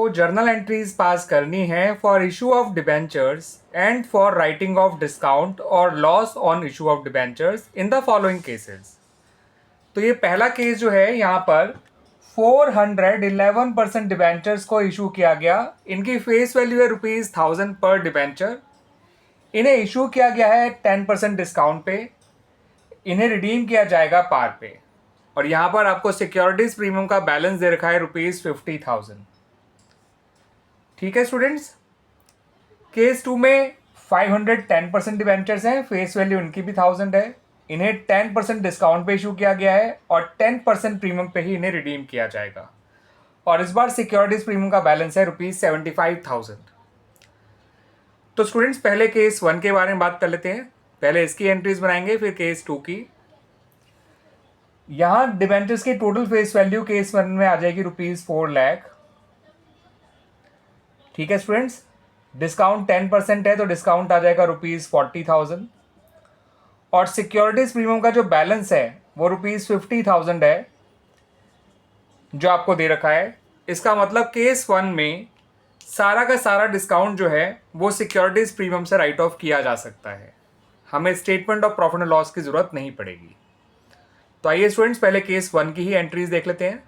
आपको journal entries पास करनी है for issue of debentures and for writing off discount और loss on issue of debentures in the following cases. तो ये पहला केस जो है यहाँ पर 411% डिबेंचर्स को इशू किया गया। इनकी फेस वैल्यू है ₹1000 पर डिबेंचर। इन्हें इशू किया गया है 10% डिस्काउंट पे। इन्हें रिडीम किया जाएगा पार पे। और यहाँ पर आपको सिक्योरिटीज प्रीमियम का बैलेंस दे रखा है ₹50,000। ठीक है स्टूडेंट्स। केस 2 में 510% डिबेंचर्स हैं, फेस वैल्यू इनकी भी 1000 है। इन्हें 10% डिस्काउंट पे इशू किया गया है और 10% प्रीमियम पे ही इन्हें रिडीम किया जाएगा। और इस बार सिक्योरिटीज प्रीमियम का बैलेंस है ₹75,000। तो स्टूडेंट्स पहले केस 1 के बारे में बात कर लेते हैं। पहले इसकी एंट्रीज बनाएंगे, फिर केस 2 की। यहाँ डिबेंचर्स की टोटल फेस वैल्यू केस 1 में आ जाएगी ₹4 लाख। ठीक है स्टूडेंट्स। डिस्काउंट 10% है तो डिस्काउंट आ जाएगा ₹40,000। और सिक्योरिटीज प्रीमियम का जो बैलेंस है वो ₹50,000 है जो आपको दे रखा है। इसका मतलब केस 1 में सारा का सारा डिस्काउंट जो है वो सिक्योरिटीज प्रीमियम से राइट ऑफ किया जा सकता है। हमें statement of profit and loss की जरूरत नहीं पड़ेगी। तो आइए स्टूडेंट्स पहले केस 1 की ही एंट्रीज देख लेते हैं।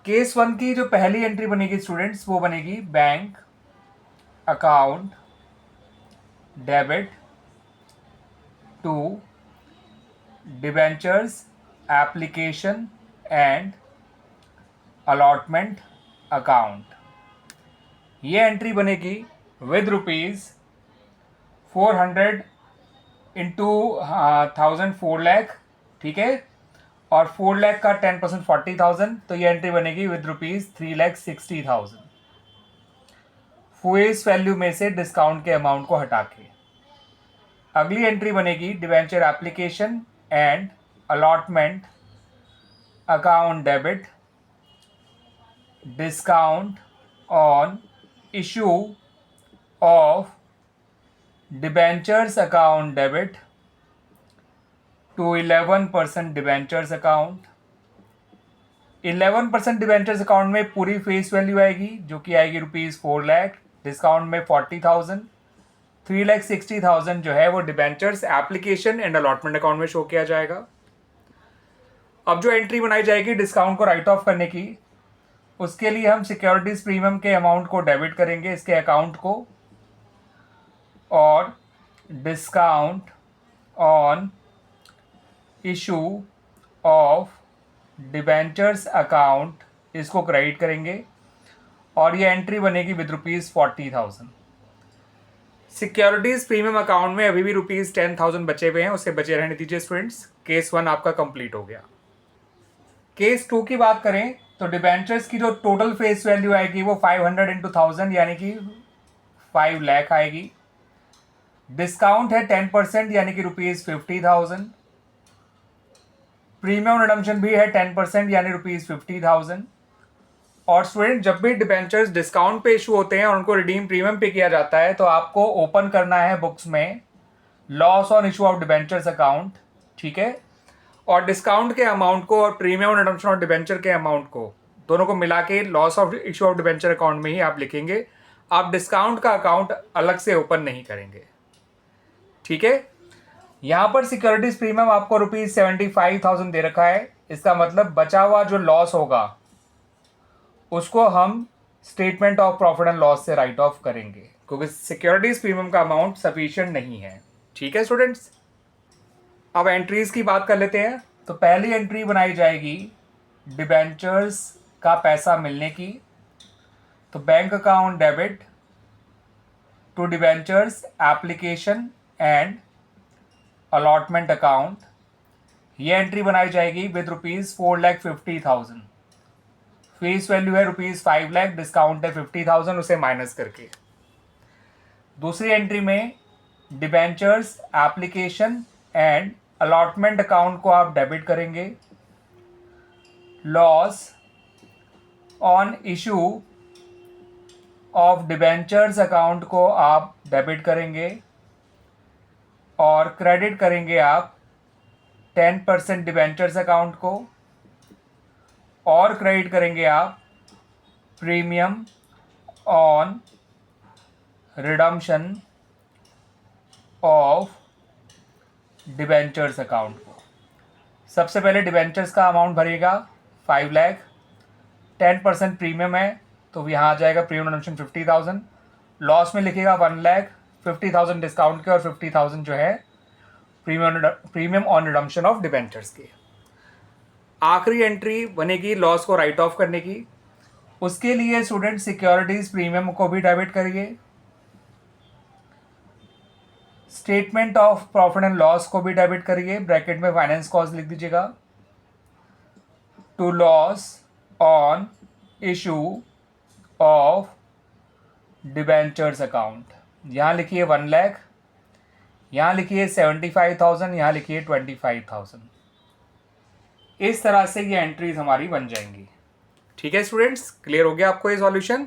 केस 1 की जो पहली एंट्री बनेगी स्टूडेंट्स वो बनेगी bank account debit to debentures application and allotment account. ये एंट्री बनेगी विद ₹400 इंटू 1000 4 लाख। ठीक है। और 4 लाख का 10% 40,000, तो ये एंट्री बनेगी विद ₹3,60,000 फेस वैल्यू में से डिस्काउंट के अमाउंट को हटा के। अगली एंट्री बनेगी debenture application and allotment account debit discount on issue of debentures account debit to 11% debentures account. 11% debentures account में पूरी फेस वैल्यू आएगी जो कि आएगी ₹4 लाख। डिस्काउंट में 40,000। 3,60,000 जो है वो debentures application and allotment account में शो किया जाएगा। अब जो एंट्री बनाई जाएगी डिस्काउंट को राइट ऑफ करने की, उसके लिए हम सिक्योरिटीज प्रीमियम के अमाउंट को डेबिट करेंगे, इसके अकाउंट को, और discount on issue of debentures account इसको क्रेडिट करेंगे। और ये एंट्री बनेगी विद ₹40,000। सिक्योरिटीज प्रीमियम अकाउंट में अभी भी ₹10,000 बचे हुए हैं, उससे बचे रहने दीजिए स्टूडेंट्स। केस 1 आपका कंप्लीट हो गया। केस 2 की बात करें तो डिबेंचर्स की जो टोटल फेस वैल्यू आएगी वो 500 इंटू 1000 यानी कि 5 लाख आएगी। डिस्काउंट है 10% यानी कि ₹50,000। प्रीमियम रिडम्पशन भी है 10% यानी ₹50,000। और स्टूडेंट जब भी डिबेंचर्स डिस्काउंट पे इशू होते हैं और उनको रिडीम प्रीमियम पे किया जाता है तो आपको ओपन करना है बुक्स में loss on issue of debentures account. ठीक है। और डिस्काउंट के अमाउंट को और प्रीमियम रिडम्पशन ऑफ डिबेंचर के अमाउंट को दोनों को मिला के loss of issue of debenture account में ही आप लिखेंगे। आप डिस्काउंट का अकाउंट अलग से ओपन नहीं करेंगे। ठीक है। यहाँ पर सिक्योरिटीज प्रीमियम आपको ₹75,000 दे रखा है। इसका मतलब बचा हुआ जो लॉस होगा उसको हम statement of profit and loss से राइट ऑफ करेंगे क्योंकि सिक्योरिटीज प्रीमियम का अमाउंट सफिशिएंट नहीं है। ठीक है स्टूडेंट्स। अब एंट्रीज की बात कर लेते हैं। तो पहली एंट्री बनाई जाएगी डिबेंचर्स का पैसा मिलने की। तो bank account debit to debentures application and allotment account. ये एंट्री बनाई जाएगी विद ₹4,50,000। फेस वैल्यू है ₹5 लाख, डिस्काउंट है 50,000 उसे माइनस करके। दूसरी एंट्री में debentures application and allotment account को आप डेबिट करेंगे। Loss on issue of debentures account को आप डेबिट करेंगे और क्रेडिट करेंगे आप 10% डिबेंचर्स अकाउंट को और क्रेडिट करेंगे आप premium on redemption of debentures account को। सबसे पहले डिबेंचर्स का अमाउंट भरिएगा 5 लाख, 10% प्रीमियम है तो यहाँ आ जाएगा प्रीमियम रिडम्पशन 50,000। लॉस में लिखिएगा 1 लाख, 50,000 डिस्काउंट के और 50,000 जो है premium on redemption of debentures के। आखिरी एंट्री बनेगी लॉस को राइट ऑफ करने की। उसके लिए स्टूडेंट सिक्योरिटीज प्रीमियम को भी डेबिट करिए, statement of profit and loss को भी डेबिट करिए, ब्रैकेट में फाइनेंस कॉस्ट लिख दीजिएगा। To loss on issue of debentures account, यहाँ लिखिए 1 लाख, यहाँ लिखिए 75,000, यहाँ लिखिए 25,000। इस तरह से ये एंट्रीज हमारी बन जाएंगी। ठीक है स्टूडेंट्स, क्लियर हो गया आपको ये सॉल्यूशन?